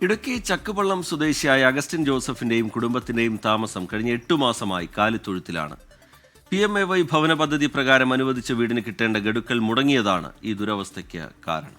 ഇടുക്കി ചക്കുപള്ളം സ്വദേശിയായ അഗസ്റ്റിൻ ജോസഫിന്റെയും കുടുംബത്തിന്റെയും താമസം കഴിഞ്ഞ 8 മാസമായി കാലിത്തൊഴുത്തിലാണ്. PMAY ഭവന പദ്ധതി പ്രകാരം അനുവദിച്ച വീടിന് കിട്ടേണ്ട ഗഡുക്കൾ മുടങ്ങിയതാണ് ഈ ദുരവസ്ഥയ്ക്ക് കാരണം.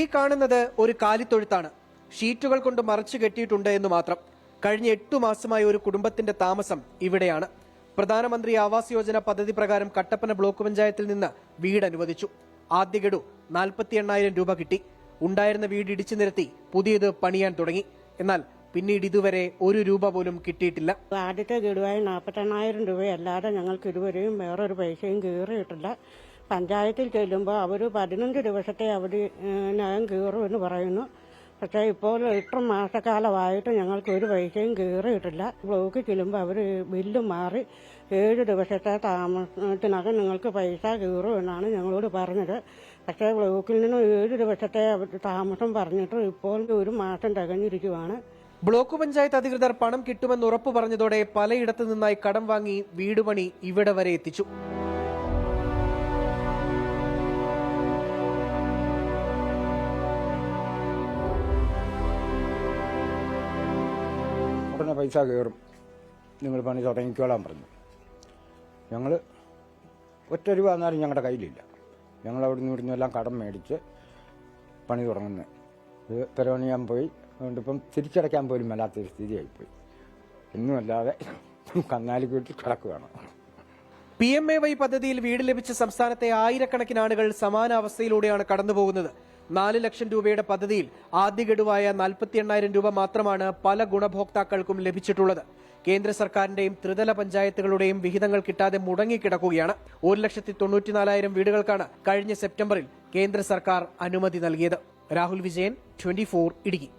ഈ കാണുന്നത് ഒരു കാലിത്തൊഴുത്താണ്. ഷീറ്റുകൾ കൊണ്ട് മറച്ചു കെട്ടിയിട്ടുണ്ട് എന്ന് മാത്രം. കഴിഞ്ഞ 8 മാസമായി ഒരു കുടുംബത്തിന്റെ താമസം ഇവിടെയാണ്. പ്രധാനമന്ത്രി ആവാസ് യോജന പദ്ധതി പ്രകാരം കട്ടപ്പന ബ്ലോക്ക് പഞ്ചായത്തിൽ നിന്ന് വീട് അനുവദിച്ചു. ആദ്യ ഗഡു 48,000 രൂപ കിട്ടി. ഉണ്ടായിരുന്ന വീട് ഇടിച്ചു നിരത്തി പുതിയത് പണിയാൻ തുടങ്ങി. എന്നാൽ പിന്നീട് ഇതുവരെ 1 രൂപ പോലും കിട്ടിയിട്ടില്ല. ആദ്യത്തെ ഗഡുവായി 48,000 രൂപയല്ലാതെ ഞങ്ങൾക്ക് ഇതുവരെയും വേറൊരു പൈസയും കീറിയിട്ടില്ല. പഞ്ചായത്തിൽ ചെല്ലുമ്പോൾ അവർ 15 ദിവസത്തെ അവധിനകം കീറുമെന്ന് പറയുന്നു. പക്ഷേ ഇപ്പോൾ 8 മാസക്കാലമായിട്ട് ഞങ്ങൾക്ക് ഒരു പൈസയും കീറിയിട്ടില്ല. ബ്ലോക്കിൽ ചെല്ലുമ്പോൾ അവർ ബില്ല് മാറി 7 ദിവസത്തെ താമസത്തിനകം നിങ്ങൾക്ക് പൈസ കീറുമെന്നാണ് ഞങ്ങളോട് പറഞ്ഞത്. പക്ഷേ ബ്ലോക്കിൽ നിന്ന് 7 ദിവസത്തെ താമസം പറഞ്ഞിട്ട് ഇപ്പോൾ 1 മാസം തികഞ്ഞിരിക്കുവാണ്. ബ്ലോക്ക് പഞ്ചായത്ത് അധികൃതർ പണം കിട്ടുമെന്ന് ഉറപ്പു പറഞ്ഞതോടെ പലയിടത്തു നിന്നായി കടം വാങ്ങി വീട് പണി ഇവിടെ വരെ എത്തിച്ചു. ഉടനെ പൈസ കയറും, നിങ്ങൾ പണി തുടങ്ങിക്കോളാൻ പറഞ്ഞു. ഞങ്ങൾ 1 രൂപ എന്നാലും ഞങ്ങളുടെ കയ്യിലില്ല. ഞങ്ങൾ അവിടെ നിന്ന് ഇവിടുന്ന് എല്ലാം കടം മേടിച്ച് പണി തുടങ്ങുന്നത്. ഇത് പെരവണിയാൻ പോയി, അതുകൊണ്ടിപ്പം തിരിച്ചടയ്ക്കാൻ പോലും വല്ലാത്തൊരു സ്ഥിതിയായിപ്പോയി. ഒന്നുമല്ലാതെ കന്നാലി കൂട്ടി കിടക്കുകയാണ്. PMAY പദ്ധതിയിൽ വീട് ലഭിച്ച സംസ്ഥാനത്തെ ആയിരക്കണക്കിന് ആളുകൾ സമാന അവസ്ഥയിലൂടെയാണ് കടന്നുപോകുന്നത്. 4 ലക്ഷം രൂപയുടെ പദ്ധതിയിൽ ആദ്യ ഗഡുവായ 48,000 രൂപ മാത്രമാണ് പല ഗുണഭോക്താക്കൾക്കും ലഭിച്ചിട്ടുള്ളത്. കേന്ദ്ര സർക്കാരിന്റെയും ത്രിതല പഞ്ചായത്തുകളുടെയും വിഹിതങ്ങൾ കിട്ടാതെ മുടങ്ങിക്കിടക്കുകയാണ്. 1,94,000 വീടുകൾക്കാണ് കഴിഞ്ഞ സെപ്റ്റംബറിൽ കേന്ദ്ര സർക്കാർ അനുമതി നൽകിയത്. രാഹുൽ വിജയൻ, 24 ഇടുക്കി.